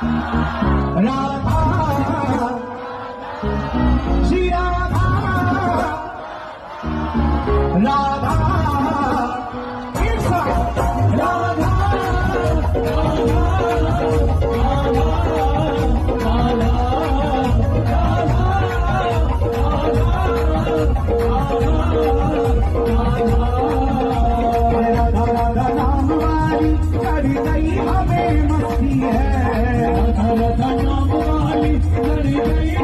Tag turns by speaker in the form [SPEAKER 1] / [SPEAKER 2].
[SPEAKER 1] राधा श्री राधा राधा राधा नाम वाली चढ़ गई हमें मस्ती है, राधा नाम वाली चढ़ गई